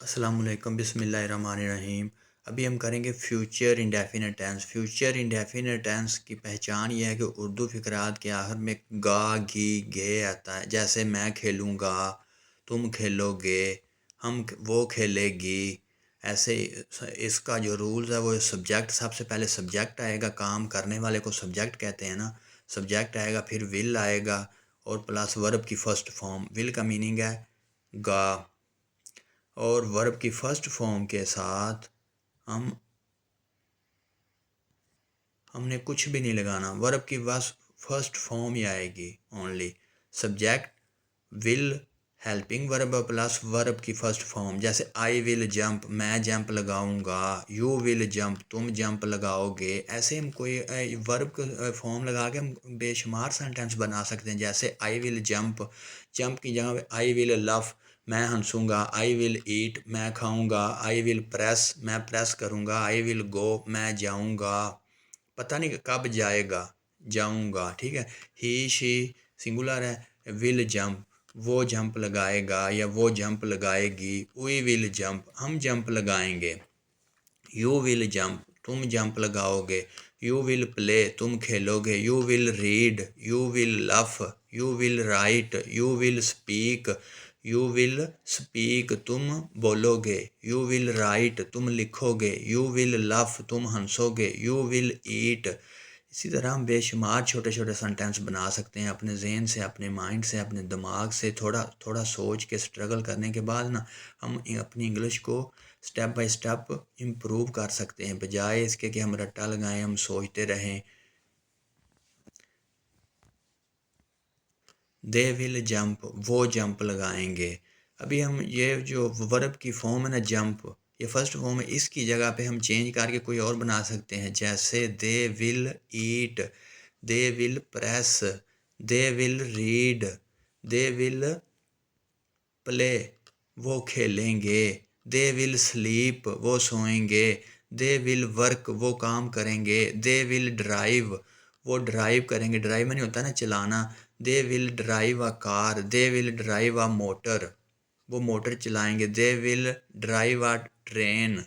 अस्सलामुअलैकुम बिस्मिल्लाहिर्रहमानिर्रहीम। अभी हम करेंगे future indefinite tense. Future indefinite tense की पहचान ये है कि उर्दू फ़िक़रात के आखिर में गा घी गे आता है। जैसे मैं खेलूँगा, तुम खेलोगे, वो खेलेगी। ऐसे इसका जो रूल्स है वो सब्जेक्ट, सबसे पहले सब्जेक्ट आएगा, काम करने वाले को सब्जेक्ट कहते हैं ना। सब्जेक्ट आएगा, फिर विल आएगा और प्लस वर्ब की फ़र्स्ट फॉर्म। विल का मीनिंग है गा, और वर्ब की फ़र्स्ट फॉर्म के साथ हमने कुछ भी नहीं लगाना। वर्ब की बस फर्स्ट फॉर्म ही आएगी only. Subject, will, helping verb plus verb की फ़र्स्ट फॉर्म। जैसे आई विल जंप, मैं जंप लगाऊंगा। यू विल जंप, तुम जंप लगाओगे। ऐसे हम कोई वर्ब का फॉर्म लगा के हम बेशुमार सेंटेंस बना सकते हैं। जैसे आई विल जंप, जंप की जगह पे आई विल लव, मैं हंसूंगा। आई विल ईट, मैं खाऊंगा। आई विल प्रेस, मैं प्रेस करूंगा। आई विल गो, मैं जाऊंगा। पता नहीं कब जाएगा, जाऊंगा। ठीक है। ही शी सिंगुलर है। विल जंप, वो जंप लगाएगा या वो जंप लगाएगी। वी विल जंप, हम जंप लगाएंगे। यू विल जंप, तुम जंप लगाओगे। यू विल प्ले, तुम खेलोगे। You will read, you will laugh, you will write, you will speak. You will speak, तुम बोलोगे। यू विल राइट, तुम लिखोगे। यू विल लफ, तुम हंसोगे। You will eat. इसी तरह हम बेशुमार छोटे छोटे सेंटेंस बना सकते हैं अपने जहन से, अपने माइंड से, अपने दिमाग से थोड़ा थोड़ा सोच के स्ट्रगल करने के बाद ना हम अपनी इंग्लिश को स्टेप बाय स्टेप इम्प्रूव कर सकते हैं। बजाय इसके कि हम रट्टा लगाएं, हम सोचते रहें। दे विल जंप, वो जंप लगाएंगे। अभी हम ये जो वर्ब की फॉर्म है ना जंप, ये फर्स्ट फॉर्म है, इसकी जगह पे हम चेंज करके कोई और बना सकते हैं। जैसे they will eat, they will press, they will read, they will play, वो खेलेंगे। दे विल स्लीप, वो सोएंगे। दे विल वर्क, वो काम करेंगे। दे विल ड्राइव, वो ड्राइव करेंगे। ड्राइव में नहीं होता ना चलाना। They will drive a car, they will drive a motor, वो मोटर चलाएंगे। They will drive a train.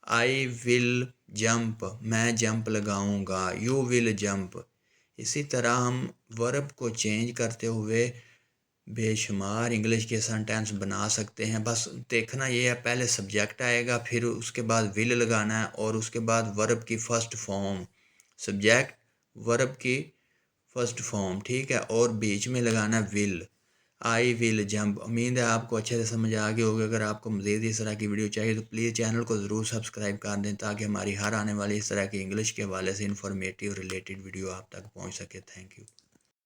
I will jump, मैं जंप लगाऊंगा। You will jump. इसी तरह हम वर्ब को चेंज करते हुए बेशुमार इंग्लिश के सेंटेंस बना सकते हैं। बस देखना ये है, पहले सब्जेक्ट आएगा, फिर उसके बाद विल लगाना है और उसके बाद वर्ब की फ़र्स्ट फॉर्म। सब्जेक्ट, वर्ब की फ़र्स्ट फॉर्म, ठीक है, और बीच में लगाना है विल। I will jump. उम्मीद है आपको अच्छे से समझ आ गई होगी। अगर आपको मज़ीद इस तरह की वीडियो चाहिए तो प्लीज़ चैनल को ज़रूर सब्सक्राइब कर दें, ताकि हमारी हर आने वाली इस तरह की इंग्लिश के हवाले से इंफॉर्मेटिव रिलेटेड वीडियो आप तक पहुँच सके। Thank you.